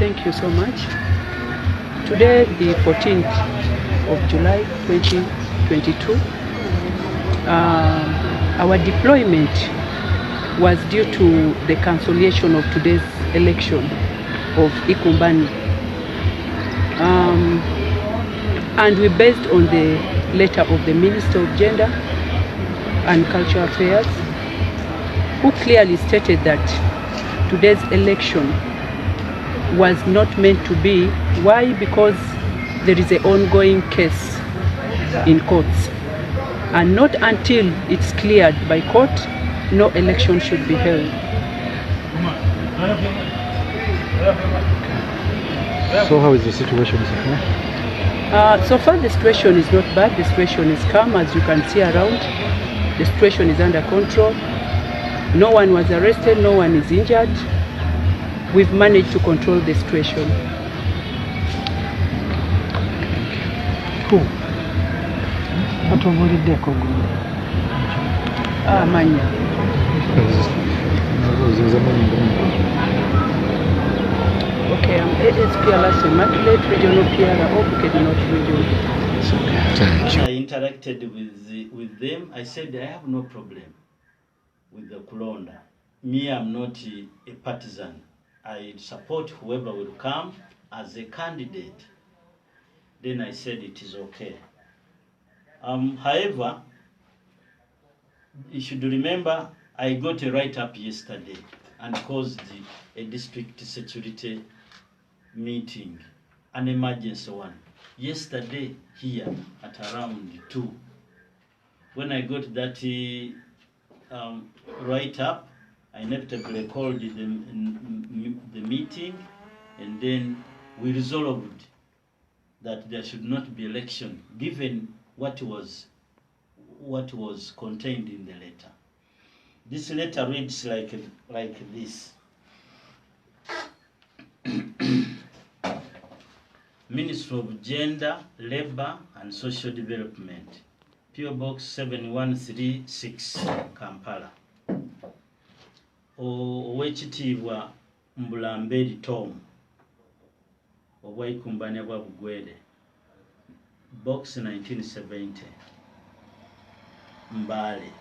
Thank you so much. Today, the 14th of July 2022, our deployment was due to the cancellation of today's election of Ikumbani. And we based on the letter of the Minister of Gender and Cultural Affairs, who clearly stated that today's election was not meant to be. Why? Because there is an ongoing case in courts, and not until it's cleared by court, no election should be held. So how is the situation, sir? So far the situation is not bad. The situation is calm, as you can see around. The situation is under control. No one was arrested, no one is injured. We've managed to control the situation. Cool. Manya. Okay, I'm ASP Alasse Immaculate, Regional PR of Bukedi North Region. When I interacted with them, I said I have no problem with the Kulonda. Me, I'm not a partisan. I support whoever will come as a candidate. Then I said it is okay. However, you should remember I got a write-up yesterday and caused a district security meeting, an emergency one, yesterday here at around 2. When I got that write-up, I inevitably called the meeting, and then we resolved that there should not be election, given what was contained in the letter. This letter reads like this. Ministry of Gender, Labor and Social Development, PO Box 7136, Kampala. Owekitiibwa Mbulamberi Tom, Ow'Ikumbanya bwa Bugwere, Box 1970, Mbale.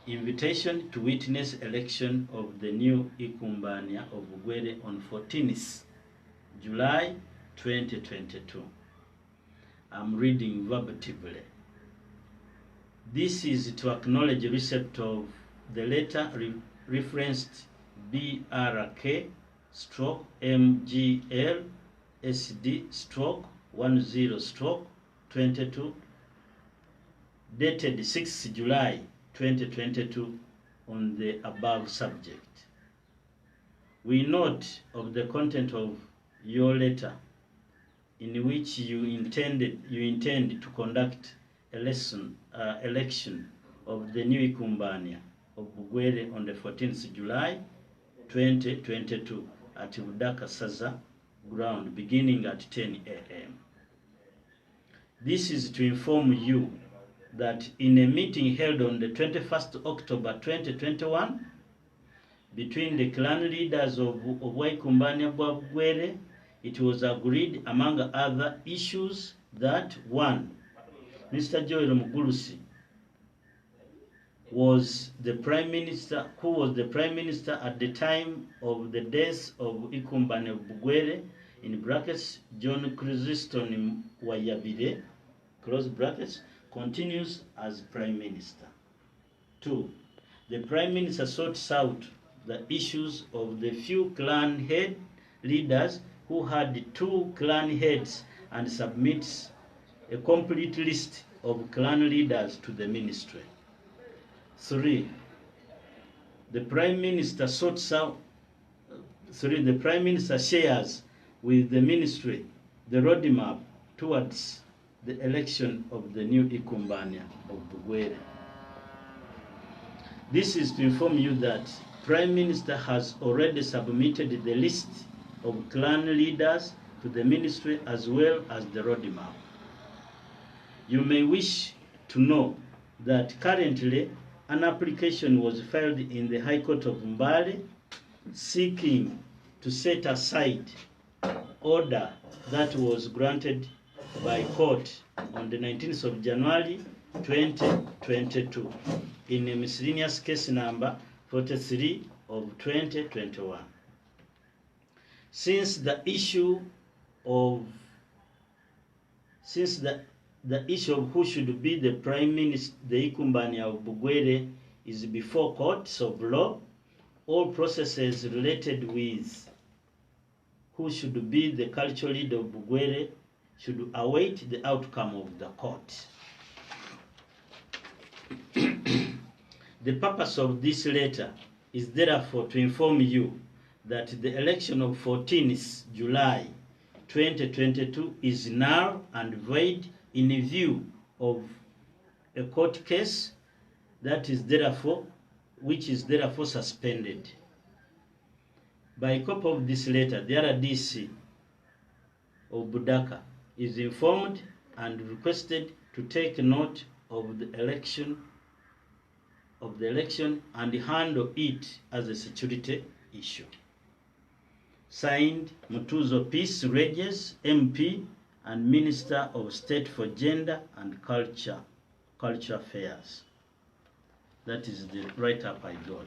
Invitation to witness election of the new Ikumbanya of Bugwere on 14th July 2022. I'm reading verbatimly. This is to acknowledge receipt of the letter referenced BRK/MGL/SD/10/22, dated 6 July 2022 on the above subject. We note of the content of your letter in which you intend to conduct election of the new Ikumbanya of Bugwere on the 14th July 2022 at Budaka Saza ground beginning at 10 a.m. This is to inform you that in a meeting held on the 21st October 2021 between the clan leaders of Wayikumbanya Bugwere, it was agreed among other issues that 1. Mr. Joel Mugulusi was the Prime Minister, who was the Prime Minister at the time of the death of Ikumbanya Bugwere, in brackets, John Chrysostom Wayabire, close brackets, continues as Prime Minister. 2. The Prime Minister sought out the issues of the few clan head leaders who had 2 clan heads and submits a complete list of clan leaders to the ministry. 3. The Prime Minister shares with the ministry the roadmap towards the election of the new Ikumbanya of Bugwere. This is to inform you that Prime Minister has already submitted the list of clan leaders to the ministry as well as the roadmap. You may wish to know that currently an application was filed in the High Court of Mbale seeking to set aside order that was granted by court on the 19th of January 2022 in a miscellaneous case number 43 of 2021. Since the issue of who should be the Prime Minister, the Ikumbani of Bugwere, is before courts of law, all processes related with who should be the cultural leader of Bugwere should await the outcome of the court. The purpose of this letter is therefore to inform you that the election of 14th July 2022 is null and void in view of a court case which is therefore suspended. By copy of this letter, the RDC of Budaka is informed and requested to take note of the election and handle it as a security issue. Signed, Mutuzo Peace Regis, MP and Minister of State for Gender and Culture Affairs. That is the write-up I got.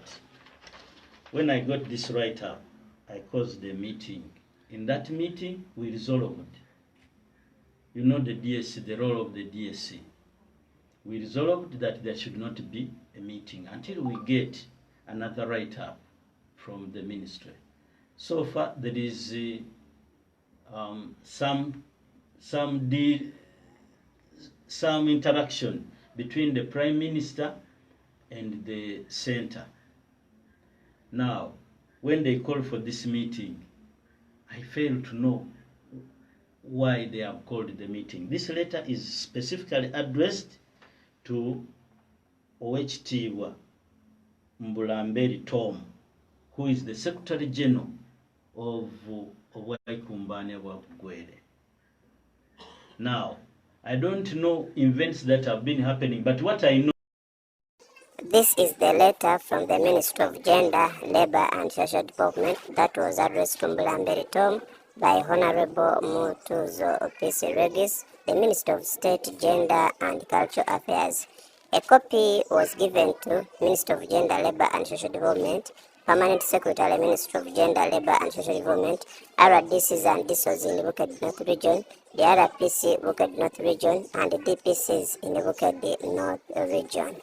When I got this write-up, I caused a meeting. In that meeting, we resolved, you know, the DSC, the role of the DSC. We resolved that there should not be a meeting until we get another write-up from the ministry. So far, there is some interaction between the Prime Minister and the center. Now, when they called for this meeting, I failed to know why they have called the meeting. This letter is specifically addressed to OHT Mbulamberi Tom, who is the Secretary General of Waikumbane Bugwere. Now, I don't know events that have been happening, but what I know. This is the letter from the Minister of Gender, Labour and Social Development that was addressed to Mbulamberi Tom by Honorable Mutuzo Peace Regis, the Minister of State, Gender and Cultural Affairs. A copy was given to Minister of Gender, Labour and Social Development, Permanent Secretary, Minister of Gender, Labour and Social Development, RDCs and DSOs in the Buked North Region, the RPC Buked North Region, and the DPCs in the Buked North Region.